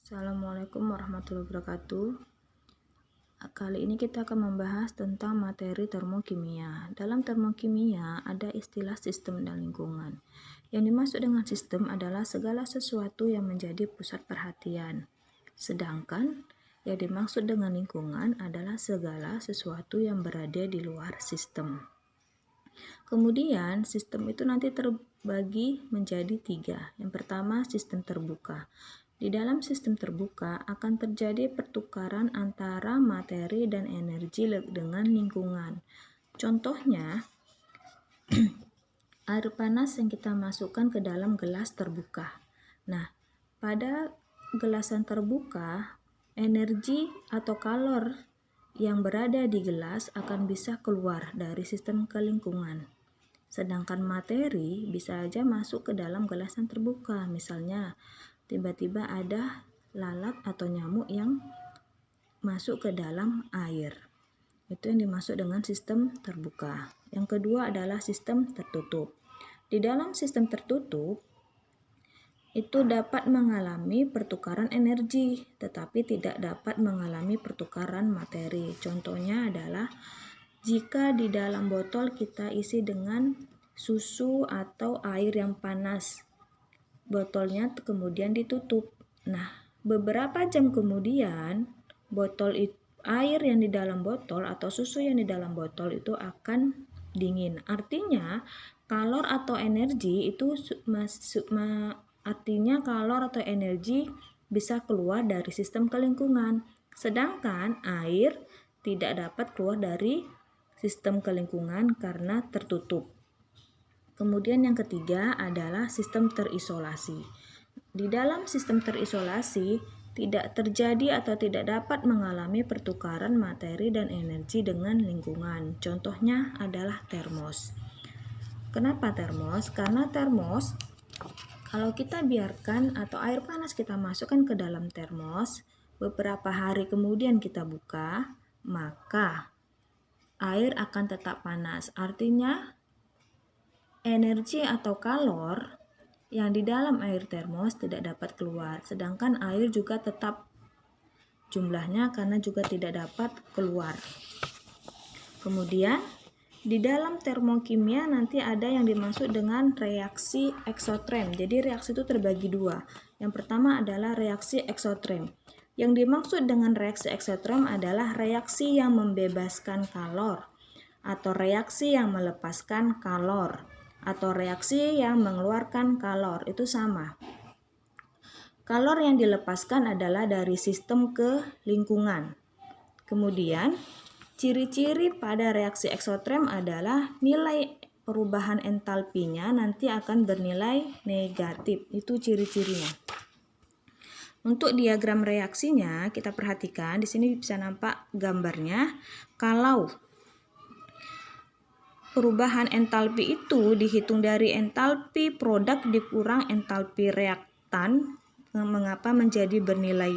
Assalamualaikum warahmatullahi wabarakatuh. Kali ini kita akan membahas tentang materi termokimia. Dalam termokimia ada istilah sistem dan lingkungan. Yang dimaksud dengan sistem adalah segala sesuatu yang menjadi pusat perhatian. Sedangkan yang dimaksud dengan lingkungan adalah segala sesuatu yang berada di luar sistem. Kemudian sistem itu nanti terbagi menjadi 3. Yang pertama sistem terbuka. Di dalam sistem terbuka akan terjadi pertukaran antara materi dan energi dengan lingkungan. Contohnya, air panas yang kita masukkan ke dalam gelas terbuka. Nah, pada gelasan terbuka, energi atau kalor yang berada di gelas akan bisa keluar dari sistem ke lingkungan. Sedangkan materi bisa aja masuk ke dalam gelasan terbuka. Misalnya, tiba-tiba ada lalat atau nyamuk yang masuk ke dalam air. Itu yang dimaksud dengan sistem terbuka. Yang kedua adalah sistem tertutup. Di dalam sistem tertutup, itu dapat mengalami pertukaran energi, tetapi tidak dapat mengalami pertukaran materi. Contohnya adalah jika di dalam botol kita isi dengan susu atau air yang panas, botolnya kemudian ditutup. Nah, beberapa jam kemudian air yang di dalam botol atau susu yang di dalam botol itu akan dingin. Artinya kalor atau energi itu bisa keluar dari sistem ke lingkungan. Sedangkan air tidak dapat keluar dari sistem ke lingkungan karena tertutup. Kemudian yang ketiga adalah sistem terisolasi. Di dalam sistem terisolasi tidak terjadi atau tidak dapat mengalami pertukaran materi dan energi dengan lingkungan. Contohnya adalah termos. Kenapa termos? Karena termos, kalau kita biarkan atau air panas kita masukkan ke dalam termos, beberapa hari kemudian kita buka, maka air akan tetap panas. Artinya energi atau kalor yang di dalam air termos tidak dapat keluar, sedangkan air juga tetap jumlahnya karena juga tidak dapat keluar. Kemudian di dalam termokimia nanti ada yang dimaksud dengan reaksi eksotrem. Jadi reaksi itu terbagi 2. Yang pertama adalah reaksi eksotrem. Yang dimaksud dengan reaksi eksotrem adalah reaksi yang membebaskan kalor atau reaksi yang melepaskan kalor atau reaksi yang mengeluarkan kalor. Itu sama. Kalor yang dilepaskan adalah dari sistem ke lingkungan. Kemudian ciri-ciri pada reaksi eksotrem adalah nilai perubahan entalpinya nanti akan bernilai negatif. Itu ciri-cirinya. Untuk diagram reaksinya kita perhatikan di sini bisa nampak gambarnya. Kalau perubahan entalpi itu dihitung dari entalpi produk dikurang entalpi reaktan. Mengapa menjadi bernilai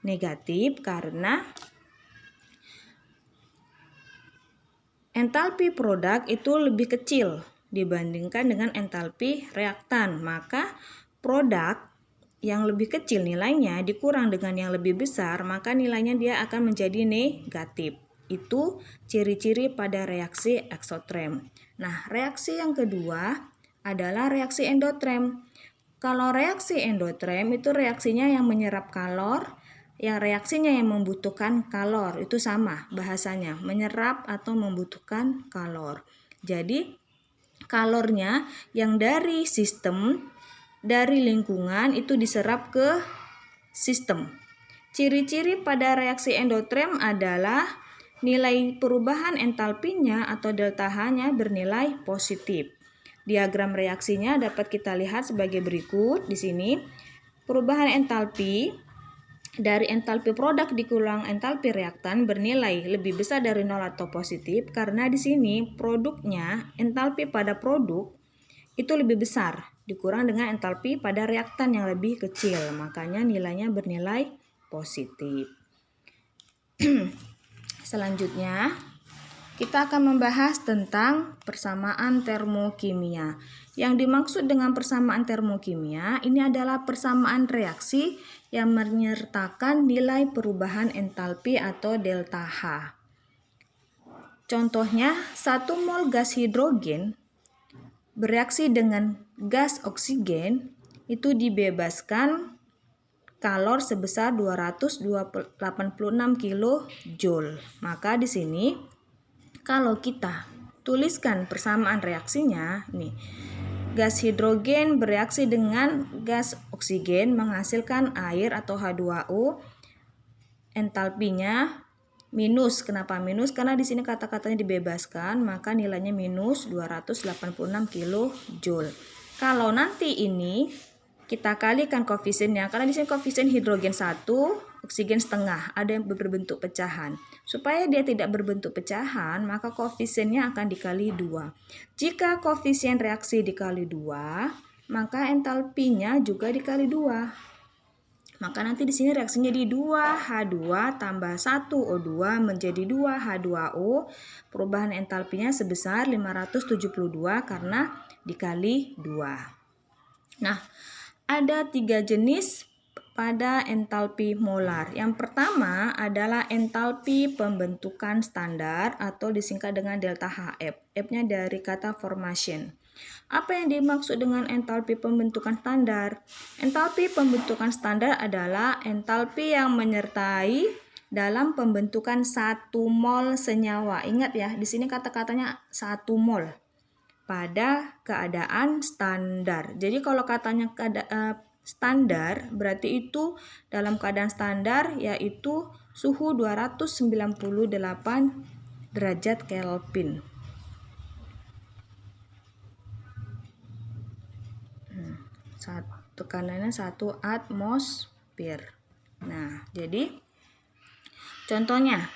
negatif? Karena entalpi produk itu lebih kecil dibandingkan dengan entalpi reaktan. Maka produk yang lebih kecil nilainya dikurang dengan yang lebih besar, maka nilainya dia akan menjadi negatif. Itu ciri-ciri pada reaksi eksotrem. Nah, reaksi yang kedua adalah reaksi endotrem. Kalau reaksi endotrem itu reaksinya yang menyerap kalor, yang reaksinya yang membutuhkan kalor. Itu sama bahasanya, menyerap atau membutuhkan kalor. Jadi kalornya yang dari sistem, dari lingkungan itu diserap ke sistem. Ciri-ciri pada reaksi endotrem adalah nilai perubahan entalpinya atau delta H-nya bernilai positif. Diagram reaksinya dapat kita lihat sebagai berikut. Di sini perubahan entalpi dari entalpi produk dikurang entalpi reaktan bernilai lebih besar dari 0 atau positif karena di sini produknya, entalpi pada produk itu lebih besar dikurang dengan entalpi pada reaktan yang lebih kecil, makanya nilainya bernilai positif. Selanjutnya kita akan membahas tentang persamaan termokimia. Yang dimaksud dengan persamaan termokimia ini adalah persamaan reaksi yang menyertakan nilai perubahan entalpi atau delta H. Contohnya, 1 mol gas hidrogen bereaksi dengan gas oksigen itu dibebaskan kalor sebesar 286 kJ. Maka di sini kalau kita tuliskan persamaan reaksinya, nih, gas hidrogen bereaksi dengan gas oksigen menghasilkan air atau H2O. Entalpinya minus. Kenapa minus? Karena di sini kata-katanya dibebaskan, maka nilainya minus 286 kJ. Kalau nanti ini kita kalikan koefisiennya, karena di sini koefisien hidrogen 1, oksigen setengah, ada yang berbentuk pecahan. Supaya dia tidak berbentuk pecahan, maka koefisiennya akan dikali 2. Jika koefisien reaksi dikali 2, maka entalpinya juga dikali 2. Maka nanti di sini reaksinya di 2H2 tambah 1O2 menjadi 2H2O. Perubahan entalpinya sebesar 572 karena dikali 2. Nah, ada 3 jenis pada entalpi molar. Yang pertama adalah entalpi pembentukan standar atau disingkat dengan delta HF. F-nya dari kata formation. Apa yang dimaksud dengan entalpi pembentukan standar? Entalpi pembentukan standar adalah entalpi yang menyertai dalam pembentukan 1 mol senyawa. Ingat ya, di sini kata-katanya 1 mol. Pada keadaan standar. Jadi kalau katanya standar berarti itu dalam keadaan standar yaitu suhu 298 derajat Kelvin. Tekanannya 1 atmosfer. Nah, jadi contohnya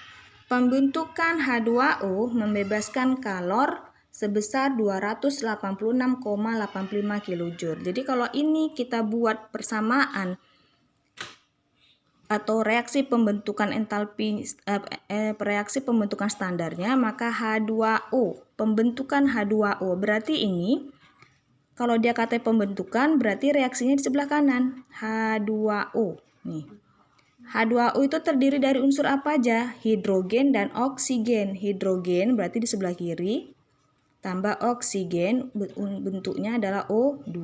pembentukan H2O membebaskan kalor sebesar 286,85 kJ. Jadi kalau ini kita buat persamaan atau reaksi pembentukan entalpi reaksi pembentukan standarnya, maka H2O, pembentukan H2O berarti ini kalau dia kata pembentukan berarti reaksinya di sebelah kanan, H2O. Nih. H2O itu terdiri dari unsur apa aja? Hidrogen dan oksigen. Hidrogen berarti di sebelah kiri. Tambah oksigen, bentuknya adalah O2.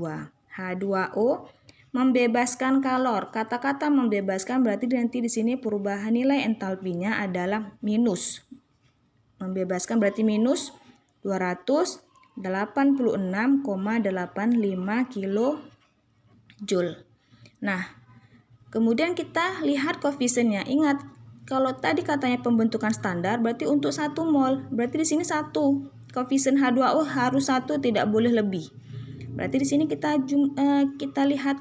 H2O membebaskan kalor. Kata-kata membebaskan berarti nanti di sini perubahan nilai entalpinya adalah minus. Membebaskan berarti minus 286,85 kJ. Nah, kemudian kita lihat koefisiennya. Ingat, kalau tadi katanya pembentukan standar berarti untuk 1 mol. Berarti di sini 1. Koefisien H2O harus 1, tidak boleh lebih. Berarti di sini kita lihat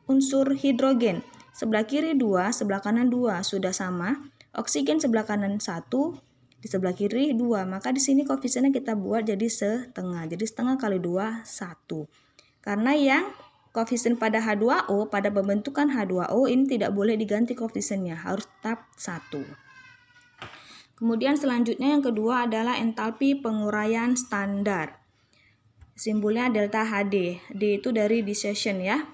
unsur hidrogen. Sebelah kiri 2, sebelah kanan 2, sudah sama. Oksigen sebelah kanan 1, di sebelah kiri 2. Maka di sini koefisiennya kita buat jadi setengah. Jadi setengah kali 2, 1. Karena yang koefisien pada H2O, pada pembentukan H2O ini tidak boleh diganti koefisiennya, harus tetap 1. Kemudian selanjutnya yang kedua adalah entalpi penguraian standar. Simbolnya delta HD. D itu dari dissociation ya.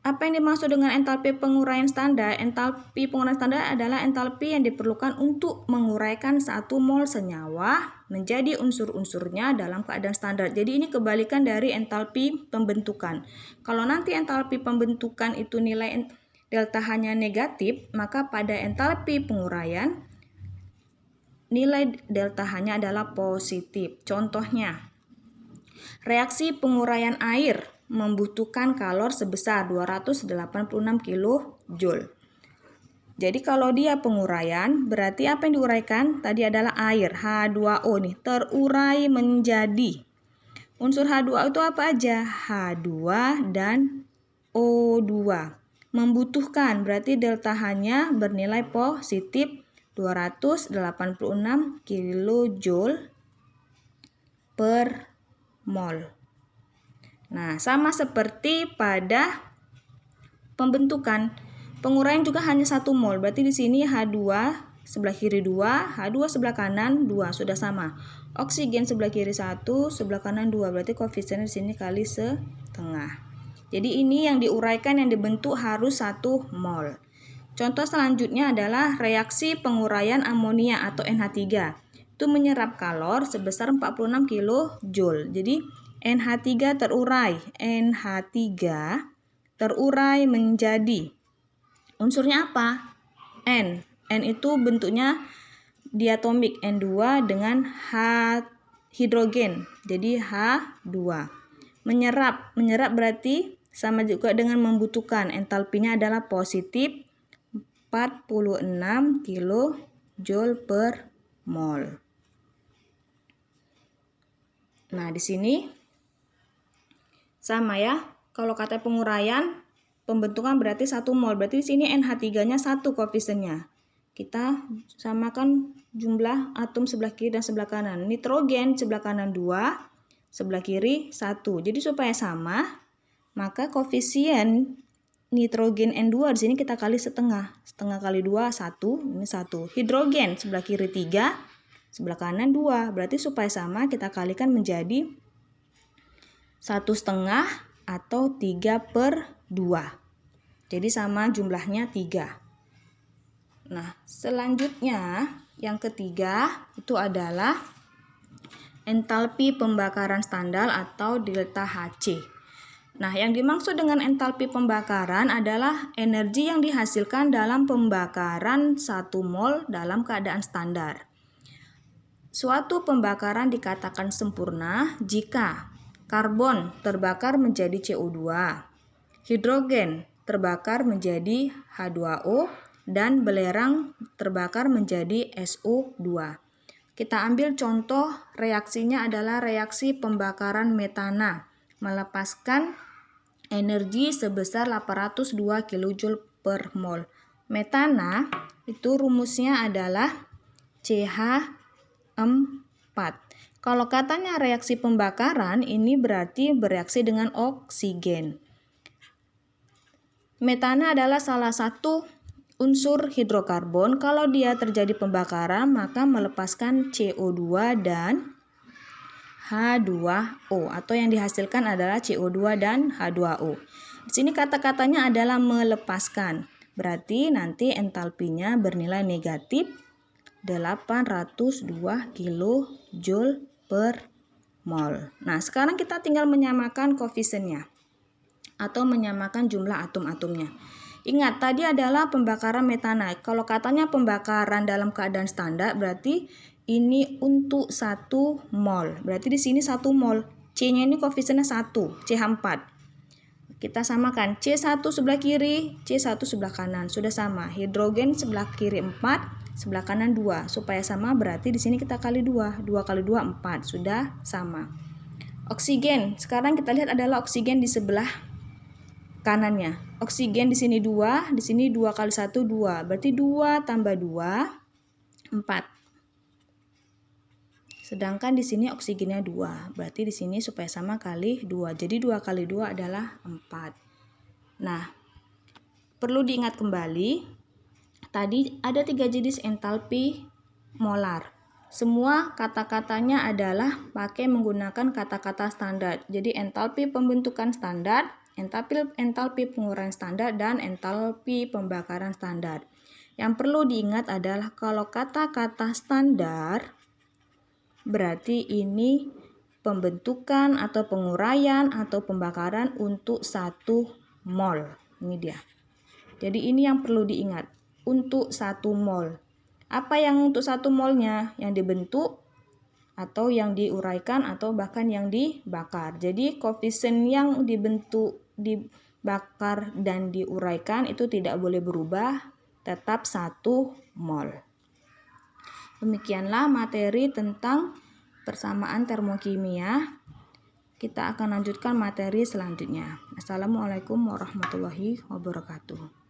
Apa yang dimaksud dengan entalpi penguraian standar? Entalpi penguraian standar adalah entalpi yang diperlukan untuk menguraikan 1 mol senyawa menjadi unsur-unsurnya dalam keadaan standar. Jadi ini kebalikan dari entalpi pembentukan. Kalau nanti entalpi pembentukan itu nilai delta H-nya negatif, maka pada entalpi penguraian nilai delta H-nya adalah positif. Contohnya, reaksi penguraian air membutuhkan kalor sebesar 286 kJ. Jadi kalau dia penguraian, berarti apa yang diuraikan? Tadi adalah air, H2O nih, terurai menjadi. Unsur H2O itu apa aja? H2 dan O2. Membutuhkan, berarti delta H-nya bernilai positif 286 kJ per mol. Nah, sama seperti pada pembentukan, penguraian juga hanya 1 mol. Berarti di sini H2 sebelah kiri 2, H2 sebelah kanan 2, sudah sama. Oksigen sebelah kiri 1, sebelah kanan 2, berarti koefisiennya di sini kali setengah. Jadi ini yang diuraikan, yang dibentuk harus 1 mol. Contoh selanjutnya adalah reaksi penguraian amonia atau NH3. Itu menyerap kalor sebesar 46 kJ. Jadi NH3 terurai menjadi unsurnya apa? N. N itu bentuknya diatomik, N2 dengan H hidrogen. Jadi H2. Menyerap berarti sama juga dengan membutuhkan. Entalpinya adalah positif 46 kJ per mol. Nah, di sini sama ya. Kalau kata penguraian, pembentukan berarti 1 mol. Berarti di sini NH3-nya 1 koefisiennya. Kita samakan jumlah atom sebelah kiri dan sebelah kanan. Nitrogen sebelah kanan 2, sebelah kiri 1. Jadi supaya sama, maka koefisien nitrogen N2 di sini kita kali setengah. Setengah kali 2 1, ini 1. Hidrogen sebelah kiri 3, sebelah kanan 2. Berarti supaya sama kita kalikan menjadi 1/2 atau 3/2. Jadi sama jumlahnya 3. Nah, selanjutnya yang ketiga itu adalah entalpi pembakaran standar atau delta Hc. Nah, yang dimaksud dengan entalpi pembakaran adalah energi yang dihasilkan dalam pembakaran 1 mol dalam keadaan standar. Suatu pembakaran dikatakan sempurna jika karbon terbakar menjadi CO2, hidrogen terbakar menjadi H2O, dan belerang terbakar menjadi SO2. Kita ambil contoh reaksinya adalah reaksi pembakaran metana, melepaskan energi sebesar 802 kJ per mol. Metana itu rumusnya adalah CH4. Kalau katanya reaksi pembakaran, ini berarti bereaksi dengan oksigen. Metana adalah salah satu unsur hidrokarbon. Kalau dia terjadi pembakaran, maka melepaskan CO2 dan H2O, atau yang dihasilkan adalah CO2 dan H2O. Di sini kata-katanya adalah melepaskan. Berarti nanti entalpinya bernilai negatif 802 kJ per mol. Nah, sekarang kita tinggal menyamakan koefisiennya atau menyamakan jumlah atom-atomnya. Ingat, tadi adalah pembakaran metana. Kalau katanya pembakaran dalam keadaan standar, berarti ini untuk 1 mol. Berarti di sini 1 mol. C-nya ini koefisiennya 1, CH4. Kita samakan C1 sebelah kiri, C1 sebelah kanan. Sudah sama. Hidrogen sebelah kiri 4, sebelah kanan 2. Supaya sama berarti di sini kita kali 2. 2 kali 2 4. Sudah sama. Oksigen. Sekarang kita lihat adalah oksigen di sebelah kanannya. Oksigen di sini 2, di sini 2 kali 1 2. Berarti 2 tambah 2 4. Sedangkan di sini oksigennya 2. Berarti di sini supaya sama kali 2. Jadi 2 kali 2 adalah 4. Nah, perlu diingat kembali, tadi ada 3 jenis entalpi molar. Semua kata-katanya adalah pakai menggunakan kata-kata standar. Jadi entalpi pembentukan standar, entalpi penguraian standar, dan entalpi pembakaran standar. Yang perlu diingat adalah kalau kata-kata standar, berarti ini pembentukan atau penguraian atau pembakaran untuk 1 mol. Ini dia. Jadi ini yang perlu diingat. Untuk 1 mol. Apa yang untuk 1 molnya? Yang dibentuk atau yang diuraikan atau bahkan yang dibakar. Jadi koefisien yang dibentuk, dibakar, dan diuraikan itu tidak boleh berubah. Tetap 1 mol. Demikianlah materi tentang persamaan termokimia. Kita akan lanjutkan materi selanjutnya. Assalamualaikum warahmatullahi wabarakatuh.